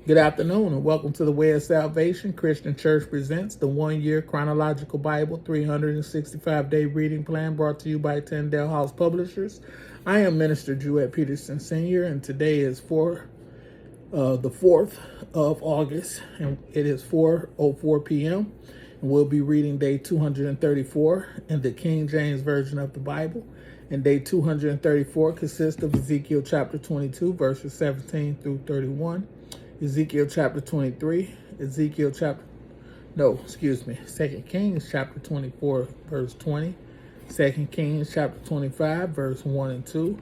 Good afternoon and welcome to the Way of Salvation Christian Church presents the 1-year Chronological Bible 365-day reading plan brought to you by Tyndale House Publishers. I am Minister Jewett Peterson Sr. and today is the 4th of August and it is 4:04 p.m. and we'll be reading day 234 in the King James Version of the Bible. And day 234 consists of Ezekiel chapter 22 verses 17 through 31. Ezekiel chapter 23, 2 Kings chapter 24, verse 20, 2 Kings chapter 25, verse 1 and 2,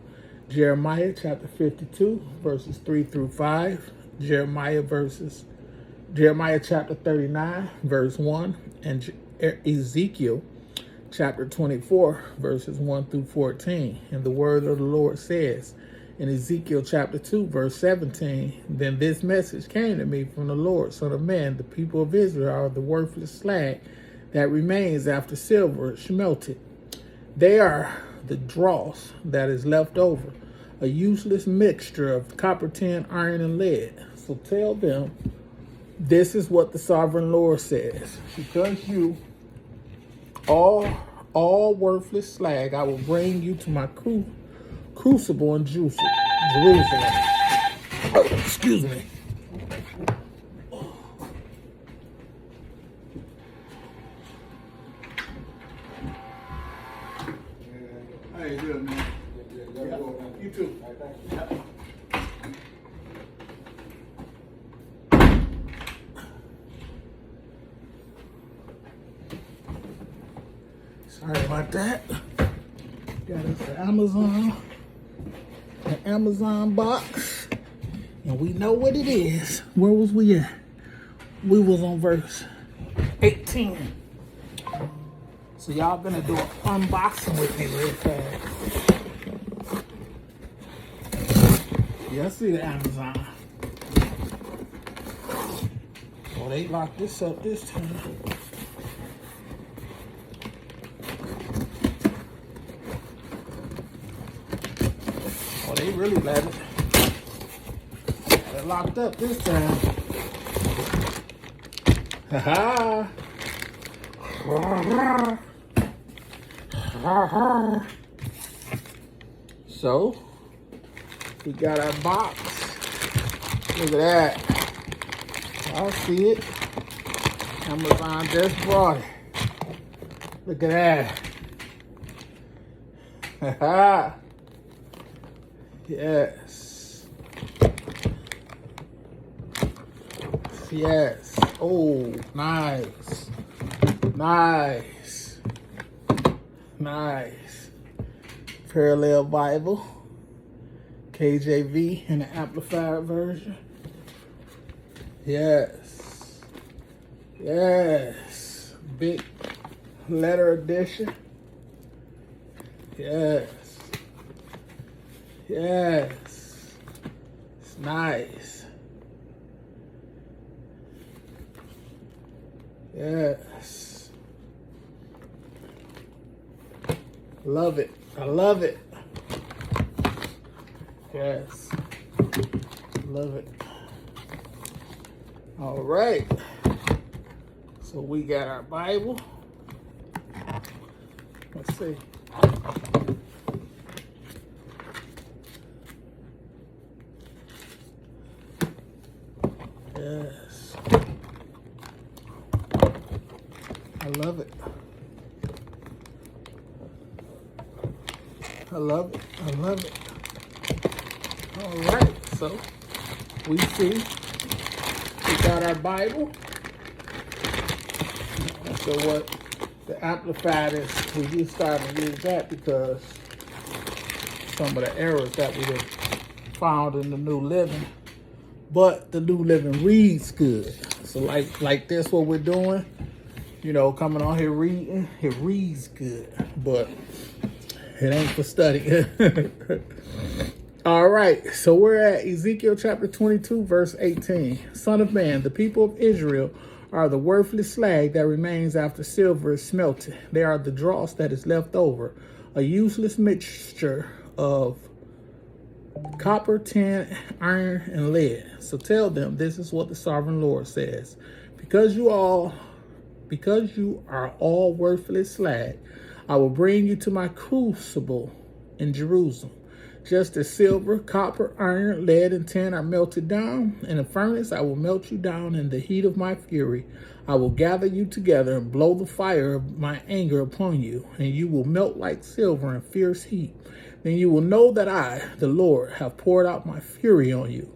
Jeremiah chapter 52, verses 3 through 5, Jeremiah chapter 39, verse 1, and Ezekiel chapter 24, verses 1 through 14. And the word of the Lord says, in Ezekiel chapter 2, verse 17, then this message came to me from the Lord, Son of man, the people of Israel are the worthless slag that remains after silver is melted. They are the dross that is left over, a useless mixture of copper, tin, iron, and lead. So tell them, this is what the sovereign Lord says. Because you all worthless slag, I will bring you to my crucible in Jerusalem. Oh, excuse me. How you doing, man? Yeah. You too. Sorry about that. Got us the Amazon box, and we know what it is. Where was we at? We was on verse 18. So y'all gonna do an unboxing with me real fast. Y'all see the Amazon. Oh, they locked this up this time. Oh, they really let it. They're locked up this time. Ha ha. So, we got our box. Look at that. Y'all see it? Amazon just brought it. Look at that. Ha ha. Yes. Yes. Oh, nice. Nice. Nice. Parallel Bible. KJV in the Amplified version. Yes. Yes. Big letter edition. Yes. Yes. It's nice. Yes. Love it. I love it. Yes. Love it. All right. So we got our Bible. Let's see. Yes. I love it. I love it. I love it. All right. So we see we got our Bible. So what the Amplified is, we just started to use that because some of the errors that we have found in the New Living. But the New Living reads good. So like this, what we're doing, you know, coming on here reading, it reads good. But it ain't for study. All right, so we're at Ezekiel chapter 22, verse 18. Son of man, the people of Israel are the worthless slag that remains after silver is smelted. They are the dross that is left over, a useless mixture of copper, tin, iron, and lead. So tell them, this is what the sovereign Lord says. Because you are all worthless slag, I will bring you to my crucible in Jerusalem. Just as silver, copper, iron, lead, and tin are melted down in a furnace, I will melt you down in the heat of my fury. I will gather you together and blow the fire of my anger upon you, and you will melt like silver in fierce heat. Then you will know that I, the Lord, have poured out my fury on you.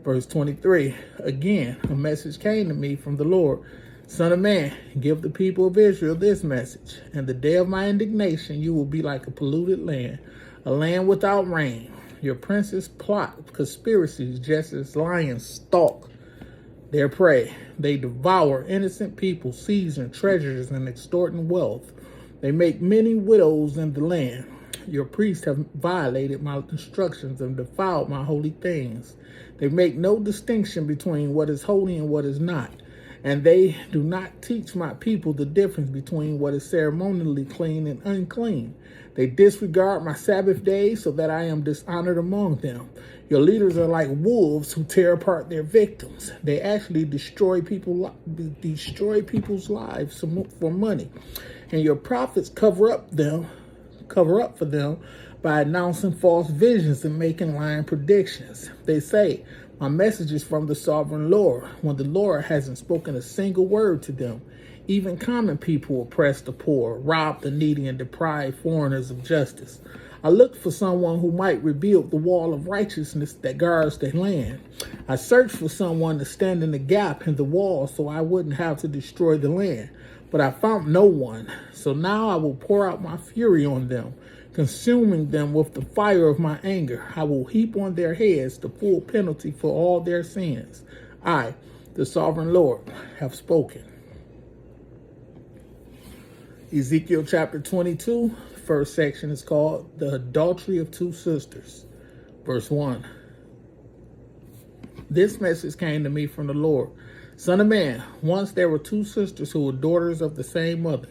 Verse 23, again, a message came to me from the Lord. Son of man, give the people of Israel this message. In the day of my indignation, you will be like a polluted land, a land without rain. Your princes plot conspiracies just as lions stalk their prey. They devour innocent people, seizing treasures and extorting wealth. They make many widows in the land. Your priests have violated my instructions and defiled my holy things. They make no distinction between what is holy and what is not. And they do not teach my people the difference between what is ceremonially clean and unclean. They disregard my Sabbath days so that I am dishonored among them. Your leaders are like wolves who tear apart their victims. They actually destroy people's lives for money. And your prophets cover up for them by announcing false visions and making lying predictions. They say, my message is from the sovereign Lord, when the Lord hasn't spoken a single word to them. Even common people oppress the poor, rob the needy, and deprive foreigners of justice. I looked for someone who might rebuild the wall of righteousness that guards the land. I searched for someone to stand in the gap in the wall so I wouldn't have to destroy the land. But I found no one. So now I will pour out my fury on them, consuming them with the fire of my anger. I will heap on their heads the full penalty for all their sins. I, the sovereign Lord, have spoken. Ezekiel chapter 22, first section is called The Adultery of Two Sisters. Verse 1. This message came to me from the Lord. Son of man, once there were two sisters who were daughters of the same mother.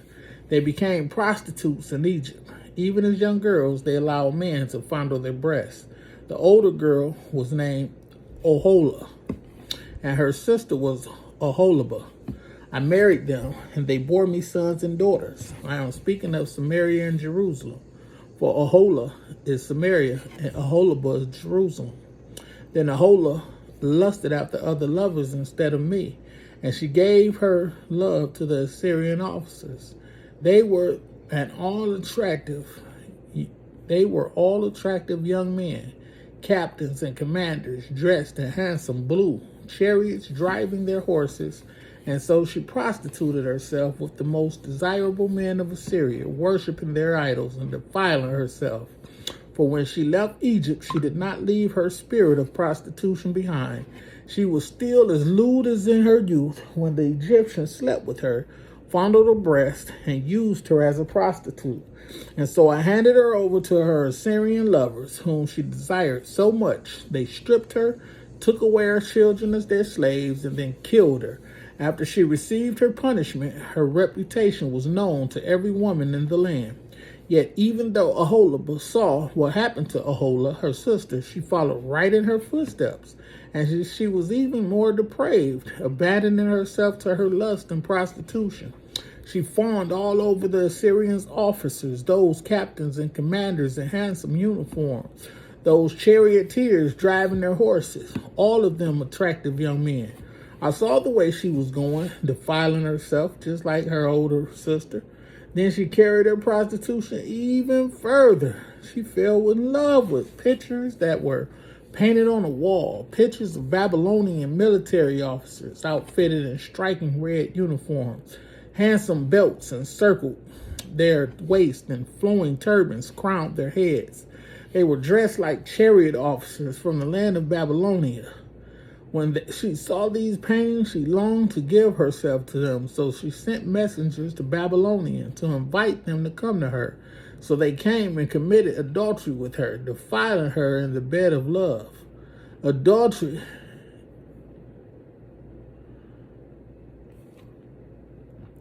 They became prostitutes in Egypt. Even as young girls, they allowed men to fondle their breasts. The older girl was named Oholah, and her sister was Oholibah. I married them, and they bore me sons and daughters. I am speaking of Samaria and Jerusalem. For Oholah is Samaria, and Oholibah is Jerusalem. Then Oholah lusted after other lovers instead of me, and she gave her love to the Assyrian officers. They were all attractive young men, captains and commanders, dressed in handsome blue chariots, driving their horses. And so she prostituted herself with the most desirable men of Assyria, worshiping their idols and defiling herself. For when she left Egypt, she did not leave her spirit of prostitution behind. She was still as lewd as in her youth when the Egyptians slept with her, fondled her breast, and used her as a prostitute. And so I handed her over to her Assyrian lovers, whom she desired so much. They stripped her, took away her children as their slaves, and then killed her. After she received her punishment, her reputation was known to every woman in the land. Yet even though Oholibah saw what happened to Oholah, her sister, she followed right in her footsteps. And she was even more depraved, abandoning herself to her lust and prostitution. She fawned all over the Assyrians' officers, those captains and commanders in handsome uniforms, those charioteers driving their horses, all of them attractive young men. I saw the way she was going, defiling herself just like her older sister. Then she carried her prostitution even further. She fell in love with pictures that were painted on a wall, pictures of Babylonian military officers outfitted in striking red uniforms. Handsome belts encircled their waists and flowing turbans crowned their heads. They were dressed like chariot officers from the land of Babylonia. When she saw these paintings, she longed to give herself to them, so she sent messengers to Babylonia to invite them to come to her. So they came and committed adultery with her, defiling her in the bed of love. Adultery.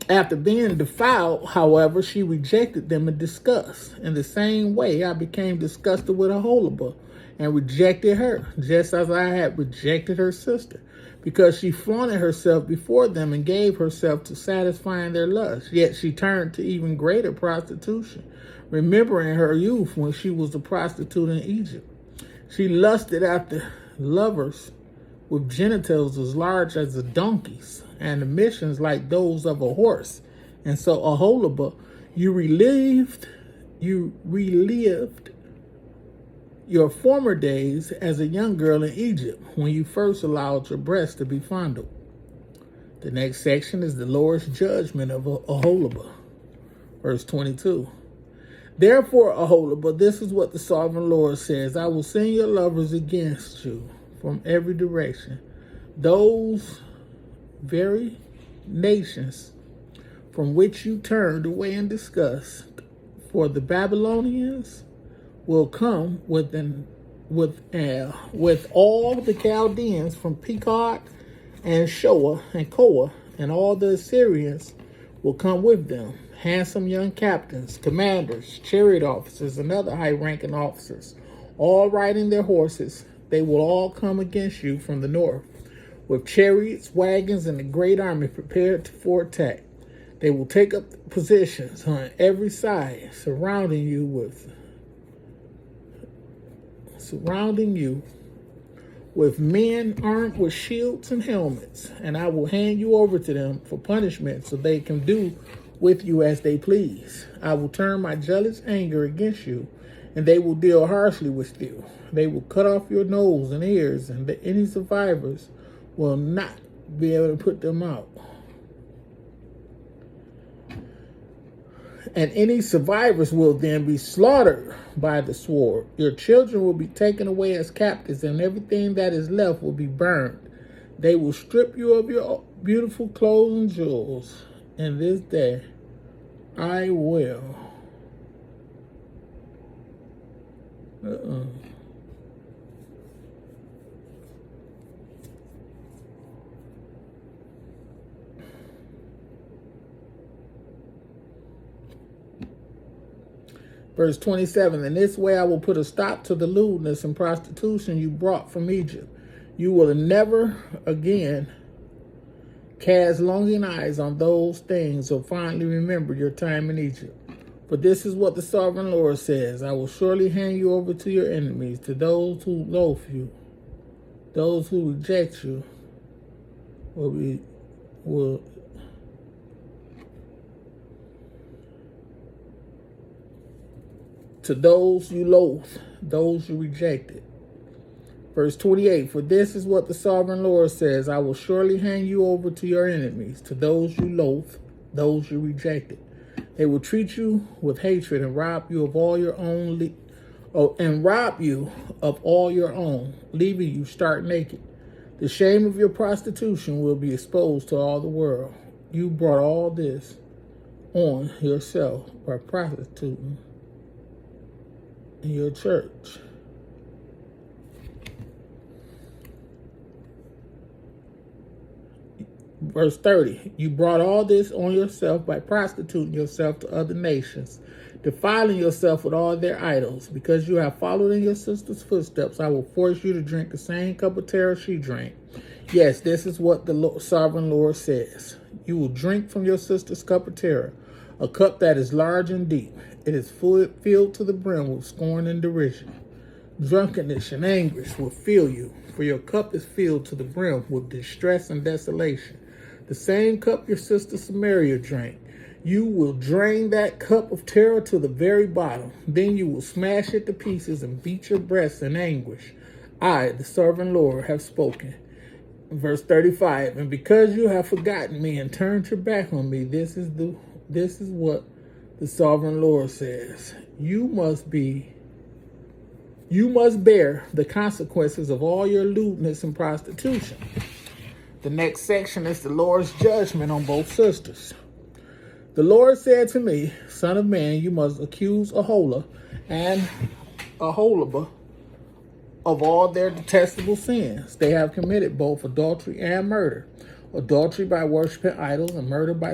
After being defiled, however, she rejected them in disgust. In the same way, I became disgusted with Oholibah and rejected her, just as I had rejected her sister, because she flaunted herself before them and gave herself to satisfying their lust. Yet she turned to even greater prostitution, remembering her youth when she was a prostitute in Egypt. She lusted after lovers with genitals as large as a donkey's, and emissions like those of a horse. And so, Aholibah, you relived your former days as a young girl in Egypt, when you first allowed your breasts to be fondled. The next section is the Lord's judgment of Aholibah. Verse 22. Therefore, Aholibah, this is what the sovereign Lord says: I will send your lovers against you from every direction, those very nations from which you turned away in disgust. For the Babylonians will come with all the Chaldeans from Pekod and Shoa and Koa, and all the Assyrians will come with them, handsome young captains, commanders, chariot officers, and other high-ranking officers, all riding their horses. They will all come against you from the north, with chariots, wagons, and a great army prepared for attack. They will take up positions on every side, surrounding you with men armed with shields and helmets, and I will hand you over to them for punishment, so they can do with you as they please. I will turn my jealous anger against you, and they will deal harshly with you. They will cut off your nose and ears, and any survivors will not be able to put them out. And any survivors will then be slaughtered by the sword. Your children will be taken away as captives, and everything that is left will be burned. They will strip you of your beautiful clothes and jewels. And this day I will. Verse 27, in this way I will put a stop to the lewdness and prostitution you brought from Egypt. You will never again cast longing eyes on those things, or finally remember your time in Egypt. For this is what the sovereign Lord says: I will surely hand you over to your enemies, to those who loathe you. Those who reject you will to those you loathe, those you rejected. Verse 28, for this is what the sovereign Lord says: I will surely hand you over to your enemies, to those you loathe, those you rejected. They will treat you with hatred and rob you of all your own, leaving you stark naked. The shame of your prostitution will be exposed to all the world. You brought all this on yourself by prostituting in your church. Verse 30, you brought all this on yourself by prostituting yourself to other nations, defiling yourself with all their idols. Because you have followed in your sister's footsteps, I will force you to drink the same cup of terror she drank. Yes, this is what the sovereign Lord says. You will drink from your sister's cup of terror, a cup that is large and deep. It is filled to the brim with scorn and derision. Drunkenness and anguish will fill you, for your cup is filled to the brim with distress and desolation. The same cup your sister Samaria drank. You will drain that cup of terror to the very bottom. Then you will smash it to pieces and beat your breasts in anguish. I, the sovereign Lord, have spoken. Verse 35, and because you have forgotten me and turned your back on me, this is what the sovereign Lord says. You must bear the consequences of all your lewdness and prostitution. The next section is the Lord's judgment on both sisters. The Lord said to me, Son of man, you must accuse Aholah and Aholibah of all their detestable sins. They have committed both adultery and murder. Adultery by worshiping idols, and murder by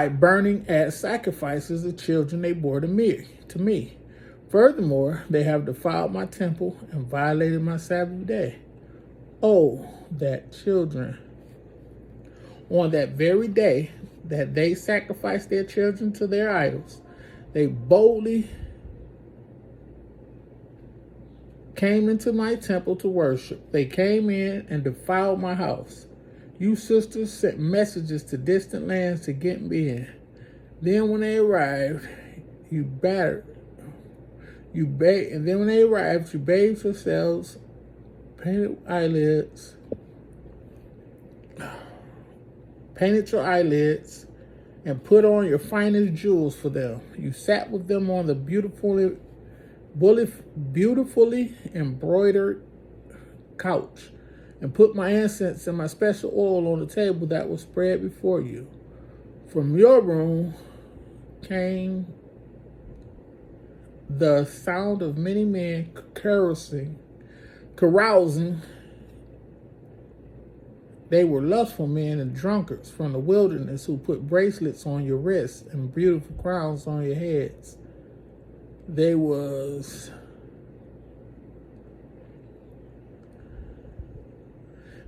burning as sacrifices the children they bore to me. Furthermore, they have defiled my temple and violated my Sabbath day. Oh, that children, on that very day that they sacrificed their children to their idols, they boldly came into my temple to worship. They came in and defiled my house. You sisters sent messages to distant lands to get me in. Then when they arrived, you bathed yourselves, painted your eyelids, and put on your finest jewels for them. You sat with them on the beautifully embroidered couch, and put my incense and my special oil on the table that was spread before you. From your room came the sound of many men carousing. They were lustful men and drunkards from the wilderness who put bracelets on your wrists and beautiful crowns on your heads.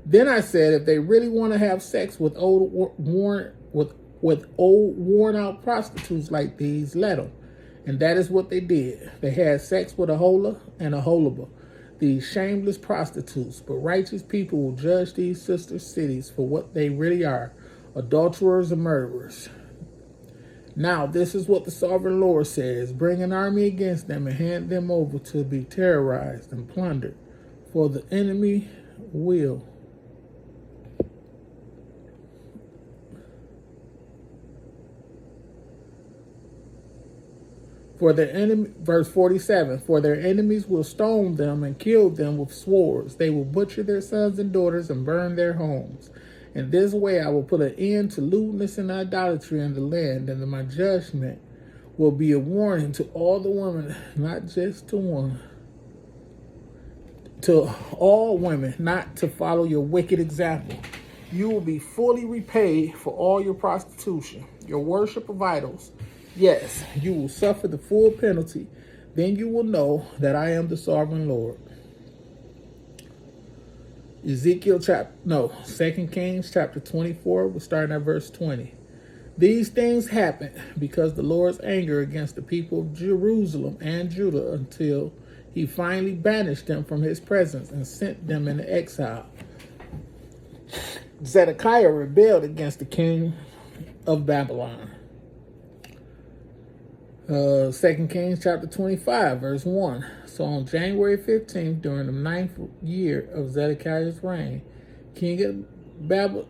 Then I said, if they really want to have sex with old worn out prostitutes like these, let them. And that is what they did. They had sex with a hola and a holaba, these shameless prostitutes. But righteous people will judge these sister cities for what they really are, adulterers and murderers. Now this is what the sovereign Lord says: bring an army against them and hand them over to be terrorized and plundered, for the enemy will. Verse 47, for their enemies will stone them and kill them with swords. They will butcher their sons and daughters and burn their homes. In this way I will put an end to lewdness and idolatry in the land, and my judgment will be a warning to all the women, not just to one. To all women, not to follow your wicked example. You will be fully repaid for all your prostitution, your worship of idols. Yes, you will suffer the full penalty. Then you will know that I am the sovereign Lord. 2 Kings chapter 24, we're starting at verse 20. These things happened because the Lord's anger against the people of Jerusalem and Judah, until he finally banished them from his presence and sent them into exile. Zedekiah rebelled against the king of Babylon. 2 Kings chapter 25, verse 1. So on January 15th, during the 9th year of Zedekiah's reign, king of Babylon,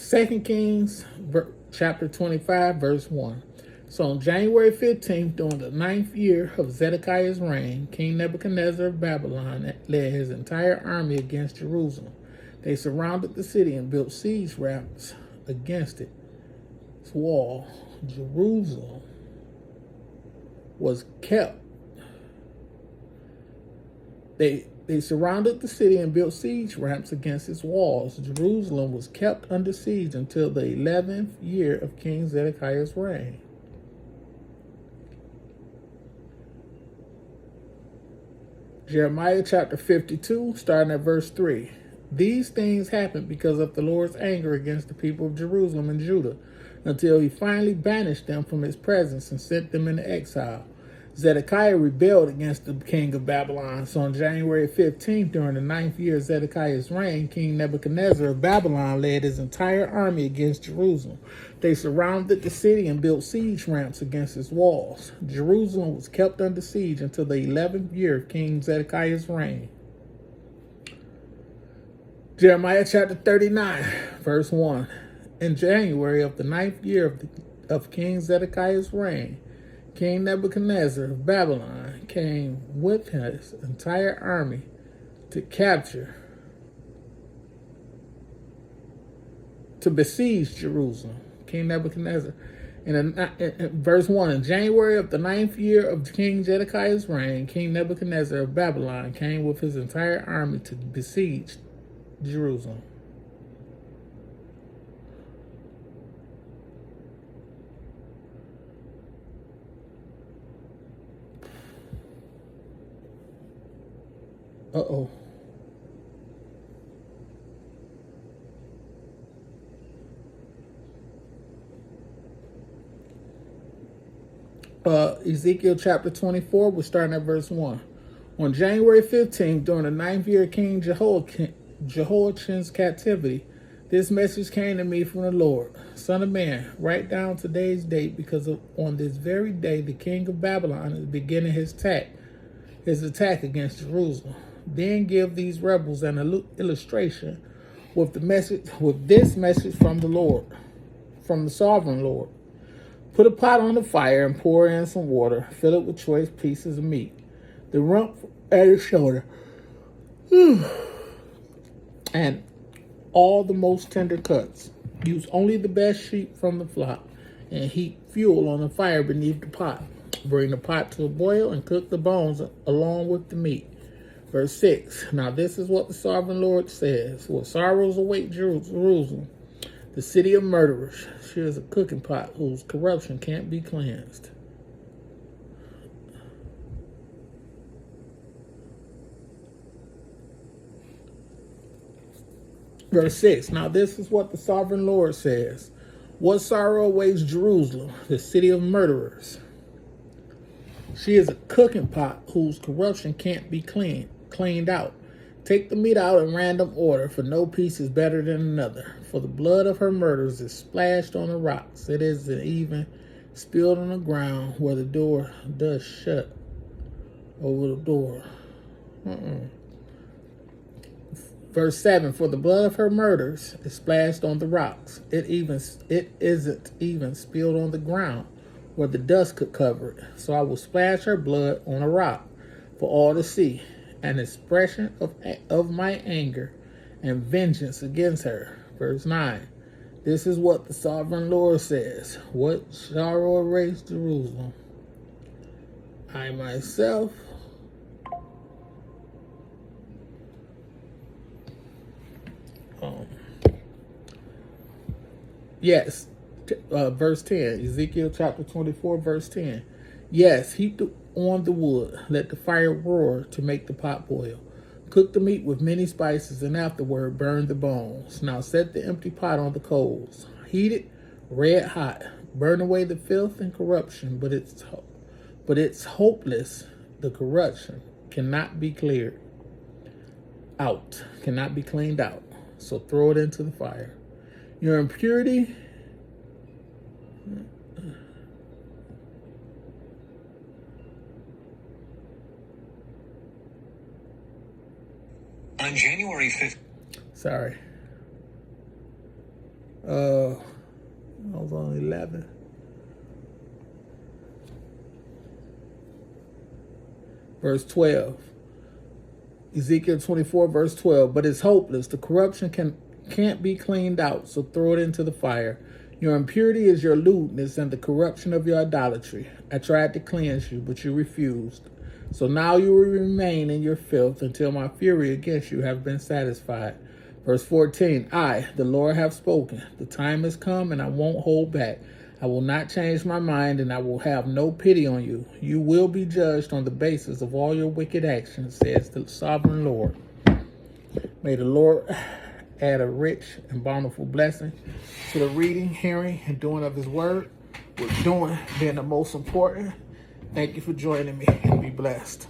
2 Kings chapter 25, verse 1. So on January 15th, during the 9th year of Zedekiah's reign, King Nebuchadnezzar of Babylon led his entire army against Jerusalem. They surrounded the city and built siege ramps against its wall. Jerusalem was kept. They surrounded the city and built siege ramps against its walls. Jerusalem was kept under siege until the 11th year of King Zedekiah's reign. Jeremiah chapter 52, starting at verse 3. These things happened because of the Lord's anger against the people of Jerusalem and Judah, until he finally banished them from his presence and sent them into exile. Zedekiah rebelled against the king of Babylon. So on January 15th, during the 9th year of Zedekiah's reign, King Nebuchadnezzar of Babylon led his entire army against Jerusalem. They surrounded the city and built siege ramps against its walls. Jerusalem was kept under siege until the 11th year of King Zedekiah's reign. Jeremiah chapter 39, verse 1. In January of the 9th year of King Zedekiah's reign, King Nebuchadnezzar of Babylon came with his entire army to besiege Jerusalem. King Nebuchadnezzar. In verse 1, in January of the 9th year of King Zedekiah's reign, King Nebuchadnezzar of Babylon came with his entire army to besiege Jerusalem. Uh-oh. Ezekiel chapter 24, we're starting at verse 1. On January 15th, during the 9th year of King Jehoiachin's captivity, this message came to me from the Lord. Son of man, write down today's date, because on this very day the king of Babylon is beginning his attack against Jerusalem. Then give these rebels an illustration with this message from the Lord, from the sovereign Lord. Put a pot on the fire and pour in some water. Fill it with choice pieces of meat, the rump and the shoulder, and all the most tender cuts. Use only the best sheep from the flock, and heat fuel on the fire beneath the pot. Bring the pot to a boil and cook the bones along with the meat. Verse 6. Now this is what the sovereign Lord says. What sorrows await Jerusalem, the city of murderers. She is a cooking pot whose corruption can't be cleansed. Verse 6. Now this is what the sovereign Lord says. What sorrow awaits Jerusalem, the city of murderers. She is a cooking pot whose corruption can't be cleaned out. Take the meat out in random order, for no piece is better than another. For the blood of her murders is splashed on the rocks. It isn't even spilled on the ground where the door does shut over the door. Verse 7, for the blood of her murders is splashed on the rocks. It isn't even spilled on the ground where the dust could cover it. So I will splash her blood on a rock for all to see, an expression of my anger and vengeance against her. Verse 9, this is what the sovereign Lord says. What sorrow awaits Jerusalem? I myself yes, verse 10, Ezekiel chapter 24, verse 10. Yes, heap on the wood, let the fire roar to make the pot boil. Cook the meat with many spices, and afterward burn the bones. Now set the empty pot on the coals. Heat it red hot. Burn away the filth and corruption, but it's hopeless. The corruption cannot be cleared out, cannot be cleaned out. So throw it into the fire. Your impurity on January 5th. Sorry. I was on 11. Verse 12. Ezekiel 24, verse 12. But it's hopeless. The corruption can't be cleaned out, so throw it into the fire. Your impurity is your lewdness and the corruption of your idolatry. I tried to cleanse you, but you refused. So now you will remain in your filth until my fury against you have been satisfied. Verse 14, I, the Lord, have spoken. The time has come, and I won't hold back. I will not change my mind, and I will have no pity on you. You will be judged on the basis of all your wicked actions, says the sovereign Lord. May the Lord add a rich and bountiful blessing to the reading, hearing, and doing of his word, with doing being the most important. Thank you for joining me, and be blessed.